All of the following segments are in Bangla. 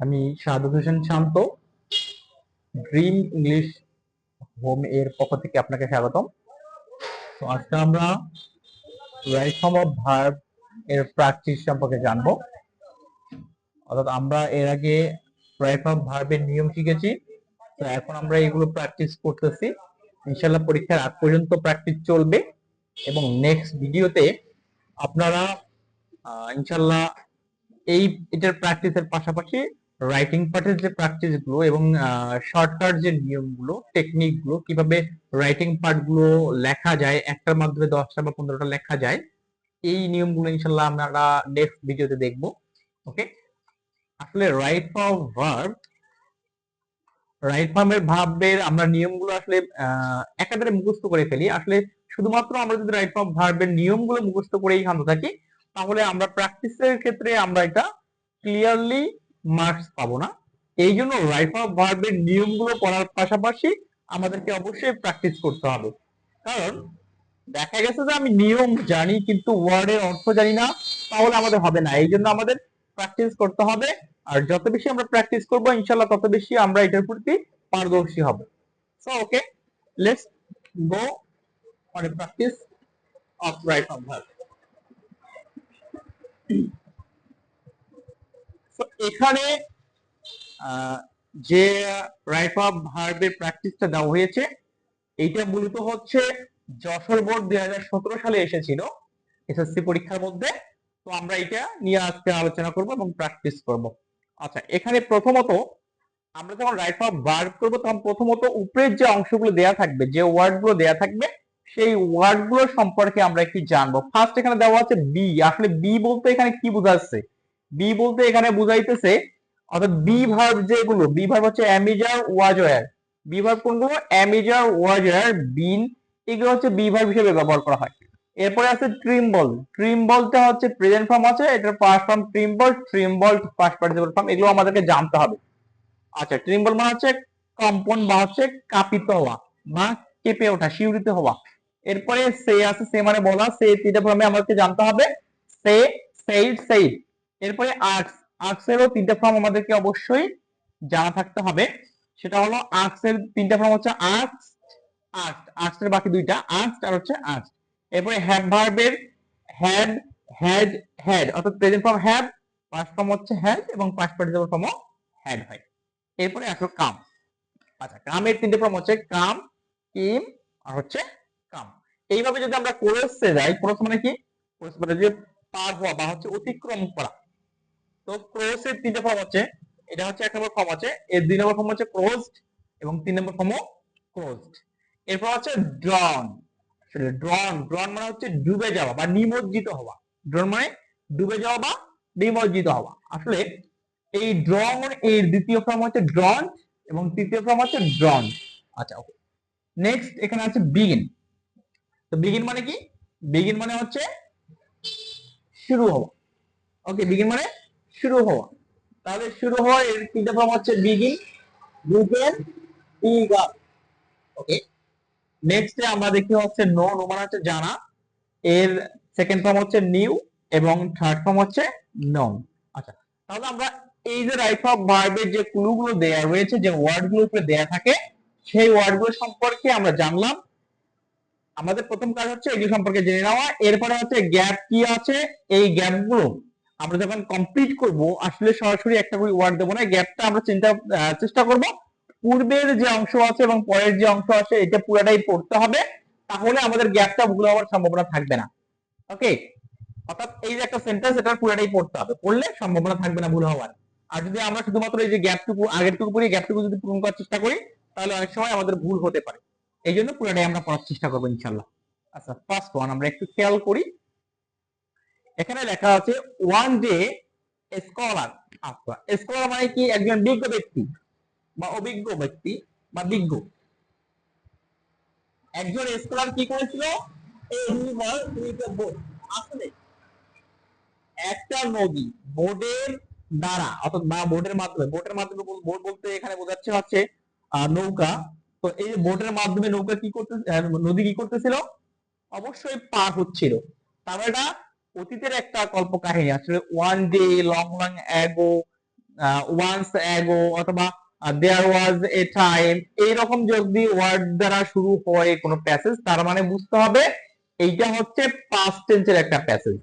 আমি সাদত হোসেন শান্ত, ড্রিম ইংলিশ হোম এর পক্ষ থেকে আপনাকে স্বাগতম। তো আজকে আমরা রাইট ফর্ম অফ ভার্ব এর প্র্যাকটিস সম্পর্কে জানবো। অর্থাৎ আমরা এর আগে রাইট ফর্ম অফ ভার্বের নিয়ম শিখেছি, তো এখন আমরা এগুলো প্র্যাকটিস করতেছি। ইনশাল্লাহ পরীক্ষার আগ পর্যন্ত প্র্যাকটিস চলবে এবং নেক্সট ভিডিওতে আপনারা ইনশাল্লাহ এটার প্র্যাকটিসের পাশাপাশি রাইটিং পার্টের যে প্র্যাকটিস গুলো এবং শর্টকাট যে নিয়মগুলো, টেকনিক গুলো, কিভাবে রাইটিং পার্ট গুলো লেখা যায়, একটার মাধ্যমে 10টা বা 15টা লেখা যায়, এই নিয়মগুলো ইনশাল্লাহ আমরা নেক্সট ভিডিওতে দেখবো। ওকে, আসলে রাইট ফর্ম ভার্ব, রাইট ফর্মের ভার্বের আমরা নিয়মগুলো আসলে একাধারে মুখস্থ করে ফেলি। আসলে শুধুমাত্র আমরা যদি রাইট ফর্ম ভার্বের নিয়মগুলো মুখস্থ করেই শান্ত থাকি, তাহলে আমরা প্র্যাকটিসের ক্ষেত্রে আমরা এটা ক্লিয়ারলি মার্কস পাবো না। এই জন্য রাইট ফর্ম ভার্বের নিয়মগুলো পড়ার পাশাপাশি আমাদেরকে অবশ্যই প্র্যাকটিস করতে হবে। কারণ দেখা গেছে যে আমি নিয়ম জানি কিন্তু ওয়ার্ডের অর্থ জানি না, তাহলে আমাদের হবে না। এই জন্য আমাদের প্র্যাকটিস করতে হবে, আর যত বেশি আমরা প্র্যাকটিস করবো ইনশাল্লাহ তত বেশি আমরা এটার প্রতি পারদর্শী হব। So okay, let's go on a practice of right form verb. So এখানে যে রাইট ফর্ম ভার্বের প্র্যাকটিসটা দেওয়া হয়েছে, এইটা মূলত হচ্ছে যশোর বোর্ড 2017 সালে এসেছিল এসএসসি পরীক্ষার মধ্যে। তো আমরা এটা নিয়ে আজকে আলোচনা করব এবং প্র্যাকটিস করব। আচ্ছা, এখানে প্রথমত আমরা যখন রাইট ফর্ম ভার্ব করব তখন প্রথমত উপরের যে অংশগুলো দেয়া থাকবে, যে ওয়ার্ড গুলো দেয়া থাকবে, সেই ওয়ার্ড গুলো সম্পর্কে আমরা একটু জানবো। ফার্স্ট এখানে দেওয়া আছে বি। আসলে বি বলতে এখানে কি বোঝাচ্ছে? বি বলতে এখানে বুঝাইতেছে, অর্থাৎ বি ভার্ব যেগুলো, বি ভার্ব হচ্ছে am is are, was, were. Be verb কোনগুলো? অ্যামিজার, ওয়াজ, ওয়্যার, বিন, এগুলো হচ্ছে বি ভার্ব হিসেবে ব্যবহার করা হয়। এরপরে আছে ট্রিম্বল। ট্রিম্বলটা হচ্ছে প্রেজেন্ট ফর্ম আছে, এটার past form trembled, trembled past participle form, এগুলো আমাদেরকে জানতে হবে। আচ্ছা, ট্রিম্বল মানে হচ্ছে কম্পন বা হচ্ছে কাঁপিত হওয়া বা কেঁপে ওঠা, শিউরিত হওয়া। এরপরে সে আছে, সে মানে বলা, সে তিনটা ফর্মে আমাদেরকে জানতে হবে, সে, সেইড, সেইড। এরপরে আক্স, আক্সেরও তিনটা ফর্ম আমাদেরকে অবশ্যই জানা থাকতে হবে। সেটা হলো আক্সের তিনটা ফর্ম হচ্ছে আক্স, আক্সড, আক্সের বাকি দুইটা আক্সড আর হচ্ছে আক্সড। এরপরে হ্যাভ ভার্বের হ্যাড, হ্যাড, হ্যাড, অর্থাৎ present form have, past form হচ্ছে হ্যাড এবং পাস্ট পার্টিসিপল ফর্মও হ্যাড হয়। এরপরে আসলো কাম। আচ্ছা, কামের তিনটে ফর্ম হচ্ছে কাম, কিম আর হচ্ছে কাম। এইভাবে যদি আমরা কোরসে যাই, কোরস মানে কি? কোরস মানে যে পার হওয়া বা হচ্ছে অতিক্রম করা। তো ক্রোসের তিনটে ফর্ম হচ্ছে, এটা হচ্ছে এক নম্বর ফর্ম আছে, এর দুই নম্বর ফর্ম হচ্ছে ক্লোজড এবং তিন নম্বর ফর্মও ক্লোজড। এরপর হচ্ছে ড্রন। আসলে ড্রন, ড্রন মানে হচ্ছে ডুবে যাওয়া বা নিমজ্জিত হওয়া। ড্রন মানে ডুবে যাওয়া বা নিমজ্জিত হওয়া। আসলে এই ড্রন এর দ্বিতীয় ফর্ম হচ্ছে ড্রন এবং তৃতীয় ফর্ম হচ্ছে ড্রন। আচ্ছা, ওকে। নেক্সট এখানে আছে বিগিন। তো বিগিন মানে কি? বিগিন মানে হচ্ছে শুরু হওয়া। ওকে, বিগিন মানে শুরু হওয়া। তাহলে শুরু হওয়ার এর তিনটা ফর্ম হচ্ছে বিগিন, বিগেন, বিগান। ওকে, নেক্সট আমরা দেখি হচ্ছে নো। নো মানে হচ্ছে জানা, এর সেকেন্ড ফর্ম হচ্ছে নিউ এবং থার্ড ফর্ম হচ্ছে নন। আচ্ছা, তাহলে আমরা এই যে রাইট ফর্ম ভার্বের যে ক্লুগুলো দেয়া রয়েছে, যে ওয়ার্ড গুলো উপরে দেয়া থাকে, সেই ওয়ার্ড গুলো সম্পর্কে আমরা জানলাম। আমাদের প্রথম কাজ হচ্ছে এগুলো সম্পর্কে জেনে নেওয়া। এরপরে হচ্ছে গ্যাপ কি আছে, এই গ্যাপ গুলো আমরা যখন কমপ্লিট করব, আসলে সরাসরি একটা করে ওয়ার্ড দেবো না, গ্যাপটা আমরা চেষ্টা করব পূর্বের যে অংশ আছে এবং পরের যে অংশ আছে এটা পুরোটাই পড়তে হবে, তাহলে আমাদের গ্যাপটা ভুল হওয়ার সম্ভাবনা থাকবে না। ওকে, অর্থাৎ এই যে একটা সেন্টেন্স, এটা পুরোটাই পড়তে হবে, পড়লে সম্ভাবনা থাকবে না ভুল হওয়ার। আর যদি আমরা শুধুমাত্র এই যে গ্যাপটুকু, আগেরটুকু পড়ি, গ্যাপটুকু যদি পূরণ করার চেষ্টা করি, তাহলে অনেক সময় আমাদের ভুল হতে পারে। এই জন্য পুরোটাই আমরা পড়ার চেষ্টা করবো ইনশাল্লাহ। আচ্ছা, ফার্স্ট ওয়ান আমরা একটু খেয়াল করি। এখানে লেখা আছে ওয়ান ডে স্কলার। আচ্ছা, স্কলার মানে কি? একজন বিজ্ঞ ব্যক্তি বা অভিজ্ঞ ব্যক্তি বা বিজ্ঞ। একজন স্কলার কি করেছিল? আসলে একটা নদী বোর্ডের দ্বারা, অর্থাৎ বা বোর্ডের মাধ্যমে, বোর্ডের মাধ্যমে, বোর্ড বলতে এখানে বোঝাচ্ছে হচ্ছে নৌকা। তো এই বোর্ডের মাধ্যমে নৌকা কি করতে, নদী কি করতেছিল? অবশ্যই পার হচ্ছিল। তার এটা অতীতের একটা কল্প কাহিনী। আসলে one day, long long ago, once ago অথবা দেয়ার ওয়াজ এ টাইম, এইরকম যদি ওয়ার্ড দ্বারা শুরু হয় কোনো প্যাসেজ, তার মানে বুঝতে হবে এইটা হচ্ছে পাস্ট টেন্সের একটা প্যাসেজ।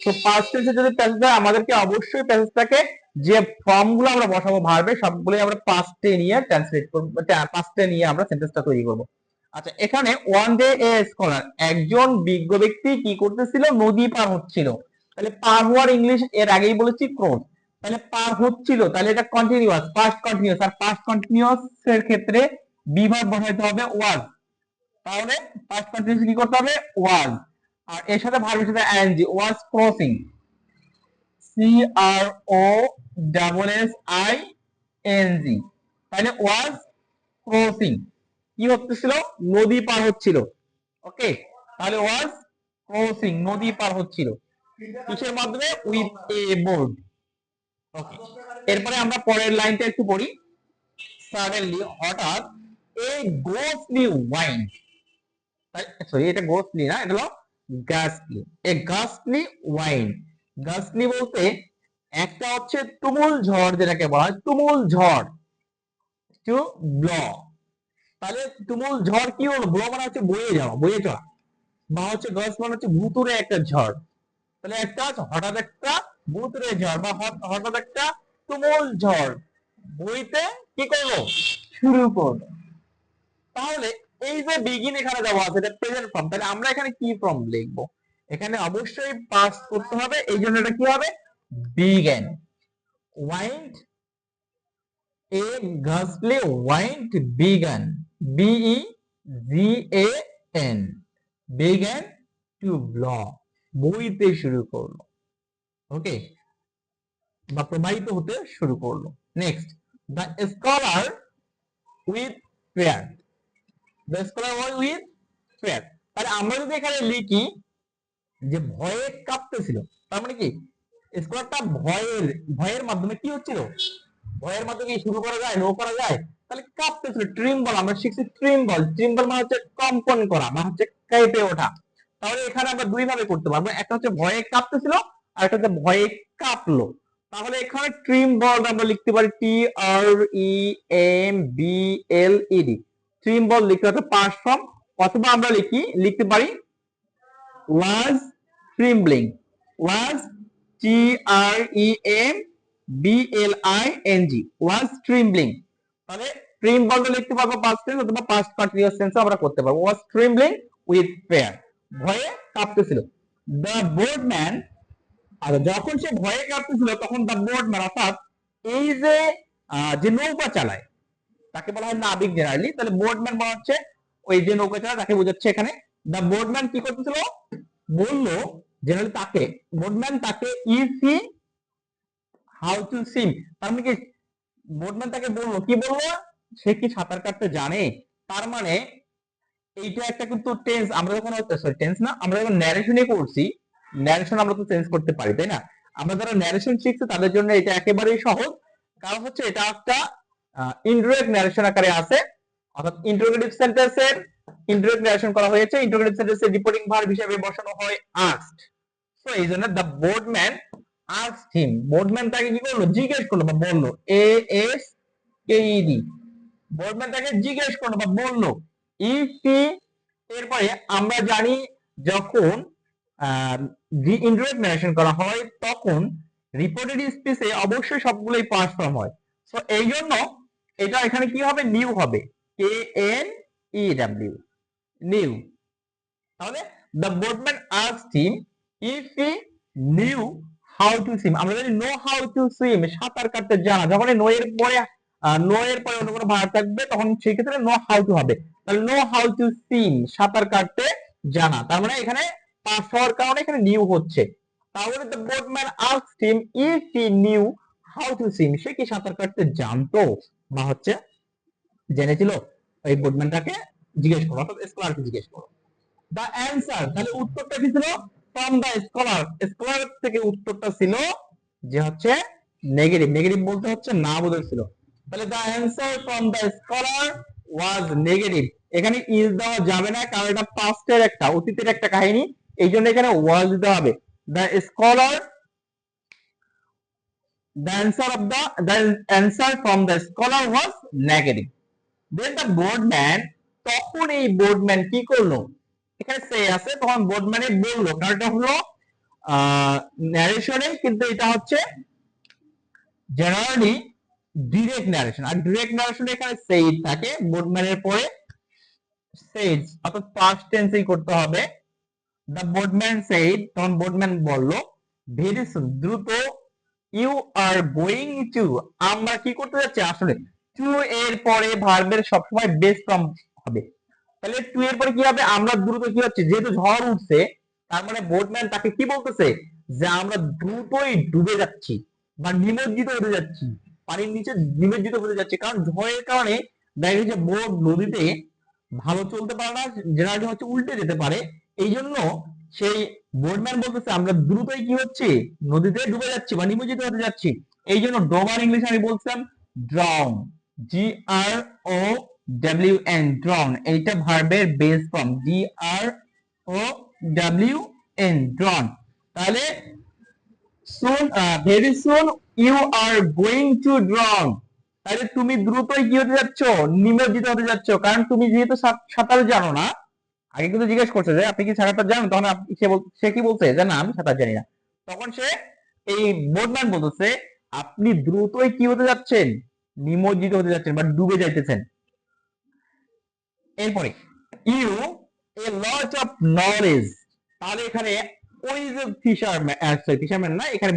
তো পাস্ট টেন্সে যদি প্যাসেজ হয়, আমাদেরকে অবশ্যই প্যাসেজটাকে যে ফর্ম গুলো আমরা বসাবো ভার্বে, সবগুলোই আমরা পাস্টে নিয়ে ট্রান্সলেট করব, পাস্টে নিয়ে আমরা সেন্টেন্সটা তৈরি করব। আচ্ছা, এখানে ওয়ান ডে এ স্কলার, একজন বিজ্ঞ ব্যক্তি কি করতেছিল, নদী পার হচ্ছিল। তাহলে পার হওয়ার ইংলিশ এর আগেই বলেছি ক্রস, তাহলে পার হচ্ছিল, তাহলে এটা কন্টিনিউয়াস, পাস্ট কন্টিনিউয়াস, আর পাস্ট কন্টিনিউয়াস এর ক্ষেত্রে বিভাগ বসাইতে হবে ওয়াজ। তাহলে পাস্ট কন্টিনিউয়াস কি করতে হবে, ওয়াজ, আর এর সাথে ভার্বের সাথে ING, was crossing, C R O double S I N G, তাহলে ওয়াজ ক্রসিং, কি হচ্ছিল, নদী পার হচ্ছিল। ওকে, তাহলে ওয়াজ ক্রসিং, নদী পার হচ্ছিল, কিসের মাধ্যমে, উইথ এ বোর্ড। ওকে, এরপরে আমরা পরের লাইনটা একটু পড়ি। সাডেনলি, হঠাৎ, এ গোসলি ওয়াইন, সরি এটা গোসলি না, এটা হলো গাসলি, এ গাসলি ওয়াইন। গাসলি বলতে একটা হচ্ছে তুমুল ঝড়, যেটাকে বলা হয় তুমুল ঝড়, টু ব্ল, তাহলে তুমুল ঝড় কি হলো, ব্ল মানে হচ্ছে বয়ে যাওয়া, বয়ে চলা, বা হচ্ছে গাস মানে হচ্ছে ভুতুরে একটা ঝড়, তাহলে একটা হঠাৎ একটা ভুতুরে ঝড় বা হঠাৎ একটা তুমুল ঝড় বইতে কি করলো, শুরু করলো। তাহলে এই যে বিগিন এখানে দেওয়া আছে, এটা প্রেজেন্ট ফর্ম, তাহলে আমরা এখানে কি ফর্ম লিখবো, এখানে অবশ্যই পাস্ট করতে হবে, এই জন্য এটা কি হবে, begin, wind, A গাসলি wind began, BE G A N, began to ব্ল, বইতে শুরু করলো। ওকে, বা প্রবাহিত হতে শুরু করলো। Next, the scholar with fair, the scholar was with fair, তাহলে আমরা যদি এখানে লিখি যে ভয়ে কাঁপতেছিল, তার মানে কি, স্কলারটা ভয়ের ভয়ের মাধ্যমে কি হচ্ছিল, ভয়ের মাধ্যমে কি শুরু করা যায়, নো করা যায়, তাহলে কাঁপতেছিল, ট্রিম্বল, আমরা শিখছি ট্রিম্বল, ট্রিম্বল মানে হচ্ছে কম্পন করা, মানে হচ্ছে কেঁপে ওঠা। তাহলে এখানে আমরা দুই ভাবে করতে পারবো, একটা হচ্ছে ভয়ে কাঁপতেছিল, আর একটা হচ্ছে ভয়ে কাঁপলো। তাহলে এখানে ট্রিম্বল আমরা লিখতে পারি T R E M B L E D, trembled লিখতে হচ্ছে পাস্ট ফর্ম, অথবা আমরা লিখতে পারি was trembling, was T R E M B L I N G, was trembling, তাহলে tremble তো লিখতে পারবো পাস্ট টেন্স অথবা পাস্ট কন্টিনিউয়াস টেন্সে আমরা করতে পারবো, was trembling with fear, ভয়ে কাঁপতেছিল। the boatman, আর যখন সে ভয়ে কাঁপতেছিল তখন the boatman, অর্থাৎ এই যে যে নৌকা চালায় তাকে বলা হয় নাবিক জেনারেলি, তাহলে বোটম্যান বলা হচ্ছে ওই যে নৌকা চালায় তাকে বোঝাচ্ছে এখানে। দা বোটম্যান কি করতেছিল, বললো জেনারেলি তাকে, বোটম্যান তাকে is he how to swim, তার মানে কি, বোটম্যান তাকে বললো, কি বললো, সে কি সাঁতার কাটতে জানে। তার মানে এইটা একটা কিন্তু টেন্স, আমরা যখন টেন্স না, আমরা যখন ন্যারেশনে করছি, ন্যারেশন আমরা তো চেঞ্জ করতে পারি, তাই না, আমরা যারা ন্যারেশন শিখছি তাদের জন্য এটা একেবারেই সহজ, কারণ হচ্ছে এটা একটা ইনডিরেক্ট ন্যারেশন আকারে আছে, অর্থাৎ ইন্টারোগেটিভ সেন্টেন্সের ইনডিরেক্ট ন্যারেশন করা হয়েছে, ইন্টারোগেটিভ সেন্টেন্সের রিপোর্টিং ভার্ব হিসেবে বসানো হয় আস্কড। সো এই জন্য the boatman asked him, boatman তাকে কি করলো, জিজ্ঞেস করলো বা বললো, A S K E D, boatman তাকে জিজ্ঞেস করলো বা বললো, ইফ হি, এরপরে আমরা জানি যখন ইনডিরেক্ট ন্যারেশন করা হয় তখন রিপোর্টেড স্পিচে অবশ্যই সবগুলোই পাস্ট ফর্ম হয়। সো এই জন্য এটা এখানে কি হবে, নিউ হবে, K N E W, knew. তাহলে the boatman asked him if he knew how to swim, আমরা জানি নো হাউ টু সুইম, সাঁতার কাটতে জানা, যখন নো এর পরে অন্য কোনো ভার্ব থাকবে তখন সেই ক্ষেত্রে নো হাউ টু হবে, তাহলে নো হাউ টু সুইম, সাঁতার কাটতে জানা, তার মানে এখানে পাস হওয়ার কারণে এখানে নিউ হচ্ছে। তাহলে the boatman asked him if he knew how to swim, সে কি সাঁতার কাটতে জানতো বা হচ্ছে জেনেছিল, এই বোটম্যানটাকে জিজ্ঞেস করো, অর্থাৎ স্কলারকে জিজ্ঞেস করো। দা অ্যান্সার, তাহলে উত্তরটা কি ছিল, ফ্রম দা স্কলার, স্কলার থেকে উত্তরটা ছিল যে হচ্ছে নেগেটিভ, নেগেটিভ বলতে হচ্ছে না বোঝাচ্ছিল, তাহলে the answer from the scholar was negative, এখানে ইজ দেওয়া যাবে না কারণ এটা পাস্টের একটা অতীতের একটা কাহিনী, এই জন্য এখানে ওয়াজ দিতে হবে। দা scholar the answer from the scholar was negative. Then the boardman, তখন এই boardman কি করলো, এখানে সে আছে, তখন boardman বললো, কারণ এটা হলো ন্যারেশনে, কিন্তু এটা হচ্ছে জেনারেলি ডিরেক্ট ন্যারেশন, আর ডিরেক্ট ন্যারেশনে এখানে সেইড থাকে boardman-এর পরে সেইড, অর্থাৎ পাস্ট টেন্সেই করতে হবে। দ্য boardman said, তখন boardman বলল, ভেরি সুন, দ্রুত, ইউ আর গোয়িং টু, আমরা কি করতে যাচ্ছি, আসলে টু এর পরে ভার্বের সবসময় বেস ফর্ম হবে, তাহলে টু এর পরে কি হবে, আমরা দ্রুত কি হচ্ছে, যেহেতু ঝড় উঠছে, তার মানে বোটম্যান তাকে কি বলতেছে, যে আমরা দ্রুতই ডুবে যাচ্ছি বা নিমজ্জিত হতে যাচ্ছি, পানির নিচে নিমজ্জিত হতে যাচ্ছি, কারণ ঝড়ের কারণে দেখা গেছে বোট নদীতে ভালো চলতে পারে না, জেনারেলি হচ্ছে উল্টে যেতে পারে, এই জন্য সেই বোটম্যান বলতেছে আমরা দ্রুতই কি হচ্ছে, নদীতে ডুবে যাচ্ছি বা নিমজ্জিত হতে যাচ্ছি। এই জন্য ডোবার ইংলিশ আমি বলছিলাম ড্রাউন, GROWN, ড্রাউন, এইটা ভার্বের বেস ফর্ম, GROWN, ড্রাউন। তাহলে soon, very soon you are going to drown, তাহলে তুমি দ্রুতই কি হতে যাচ্ছ, নিমজ্জিত হতে যাচ্ছ, কারণ তুমি যেহেতু সাঁতার জানো না, আগে কিন্তু জিজ্ঞেস করছে যে আপনি কি সাঁতার জানেন, তখন সে কি বলছে যে না আমি সাঁতার জানি না, তখন সে এই বোটম্যান বলতেছে আপনি দ্রুতই কি হতে যাচ্ছেন, নিমজ্জিত হতে যাচ্ছেন বা ডুবে যাইতেছেন। এরপরে you a lot of knowledge, তাহলে এখানে ওই যে ফিশারম্যান না, এখানে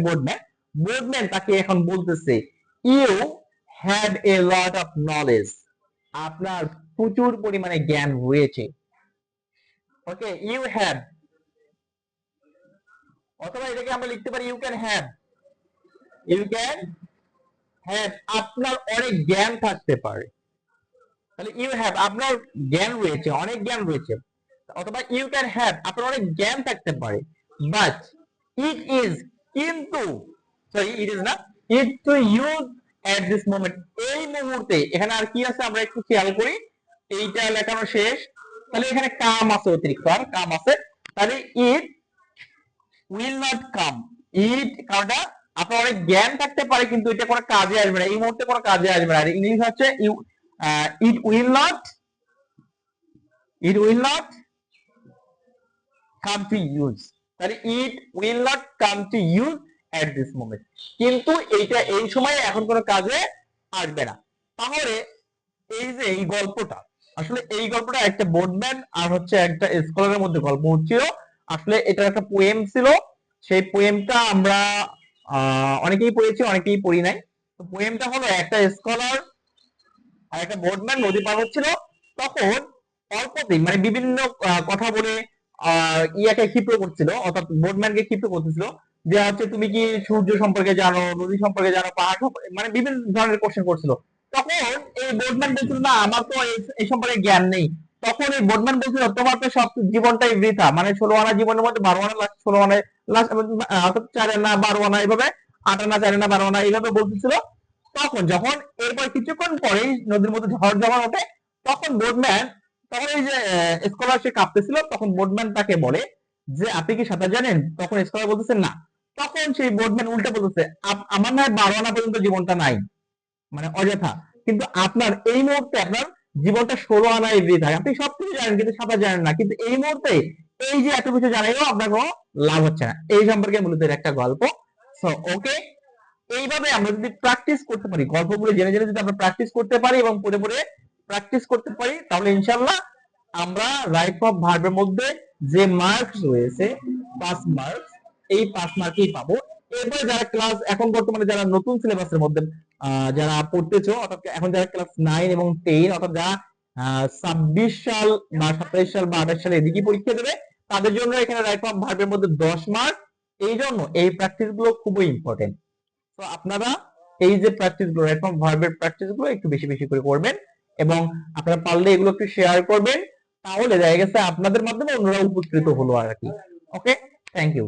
বোটম্যান তাকে এখন বলতেছে you had a lot of knowledge, আপনার প্রচুর পরিমাণে জ্ঞান রয়েছে। ওকে, ইউ হ্যাভ, অথবা এটাকে আমরা লিখতে পারি ইউ ক্যান হ্যাভ, আপনার অনেক জ্ঞান থাকতে পারে, তাহলে ইউ হ্যাভ, আপনার জ্ঞান রয়েছে, অনেক জ্ঞান রয়েছে, অথবা ইউ ক্যান হ্যাভ, আপনার অনেক জ্ঞান থাকতে পারে, বাট ইট ইজ, কিন্তু, সরি ইট ইজ না, it to use at this moment, এই মুহূর্তে, এখানে আর কি আছে আমরা একটু খেয়াল করি, এইটা লেখানো শেষ, তাহলে এখানে কাম আছে, অতিরিক্ত আর কাম আছে, তাহলে ইট উইল নট কাম, ইট কারণটা আপনার অনেক জ্ঞান থাকতে পারে কিন্তু এটা কোনো কাজে আসবে না, এই মুহূর্তে কোনো কাজে আসবে না, আর ইংলিশ হচ্ছে it will not come to use, তাহলে it will not come to use at this moment, কিন্তু এইটা এই সময়ে এখন কোনো কাজে আসবে না। তাহলে এই যে এই গল্পটা, আসলে এই গল্পটা একটা বোটম্যান আর হচ্ছে একটা স্কলারের মধ্যে গল্প হচ্ছিল, আসলে এটা একটা পোয়েম ছিল, সেই পোয়েমটা আমরা অনেকেই পড়েছি অনেকেই পড়ি নাই। তো পোয়েমটা হলো একটা স্কলার আর একটা বোটম্যান নদী পার হচ্ছিল, তখন অল্পতেই মানে বিভিন্ন কথা বলে ইয়াকে ক্ষিপ্র করছিল, অর্থাৎ বোটম্যানকে ক্ষিপ্র করতেছিল, যে হচ্ছে তুমি কি সূর্য সম্পর্কে জানো, নদী সম্পর্কে জানো, পাহাড় সম্পর্কে, মানে বিভিন্ন ধরনের কোশ্চেন করছিল। তখন এই বোটম্যান বলছিল না আমার তো এই সম্পর্কে জ্ঞান নেই, তখন এই বোটম্যান বলছিল তোমার তো সব জীবনটাই বৃথা, মানে 16 আনা জীবনের মধ্যে 12 আনা লাস্ট 16 আনা লাস্ট, অর্থাৎ 4 আনা 12 আনা এইভাবে, 8 আনা 4 আনা 12 আনা এইভাবে বলতেছিল। তখন যখন এরপর কিছুক্ষণ পরেই নদীর মধ্যে ঝড় যখন ওঠে, তখন বোটম্যান, তখন এই যে স্কলার সে কাঁপতেছিল, তখন বোটম্যান তাকে বলে যে আপনি কি সাঁতার জানেন, তখন স্কলার বলতেছে না, তখন সেই বোটম্যান উল্টা বলতেছে আমার না 12 আনা পর্যন্ত জীবনটা নাই, মানে অযথা, কিন্তু আপনার এই মুহূর্তে আপনার জীবনটা 16 আনায় বৃথা, আপনি সবকিছু জানেন কিন্তু সাঁতার জানেন না, কিন্তু এই মুহূর্তে এই যে এত কিছু জানাইও আপনার কোনো লাভ হচ্ছে না, এই সম্পর্কে মূলত একটা গল্প। সো ওকে, এইভাবে আমরা যদি প্র্যাকটিস করতে পারি, গল্পগুলো জেনে জেনে যদি আমরা প্র্যাকটিস করতে পারি এবং পড়ে পড়ে প্র্যাকটিস করতে পারি, তাহলে ইনশাআল্লাহ আমরা রাইট অফ ভার্বের মধ্যে যে মার্কস রয়েছে 5 মার্কস, এই 5 মার্কই পাবো। এরপরে যারা ক্লাস এখন বর্তমানে যারা নতুন সিলেবাসের মধ্যে যারা পড়তেছো, অর্থাৎ এখন যারা ক্লাস 9 এবং 10, অর্থাৎ যারা 26 সাল বা 27 সাল বা 28 সালে এদিকে পরীক্ষা দেবে, তাদের জন্য এখানে রাইট অফ ভার্বের মধ্যে 10 মার্ক, এই জন্য এই প্র্যাকটিস গুলো খুবই ইম্পর্টেন্ট। তো আপনারা এই যে প্র্যাকটিস গুলো, রাইট ফর্ম ভার্বের প্র্যাকটিস গুলো একটু বেশি বেশি করে করবেন এবং আপনারা পারলে এগুলো একটু শেয়ার করবেন, তাহলে দেখা গেছে আপনাদের মাধ্যমে অন্যরা উপকৃত হলো আর কি। ওকে, থ্যাংক ইউ।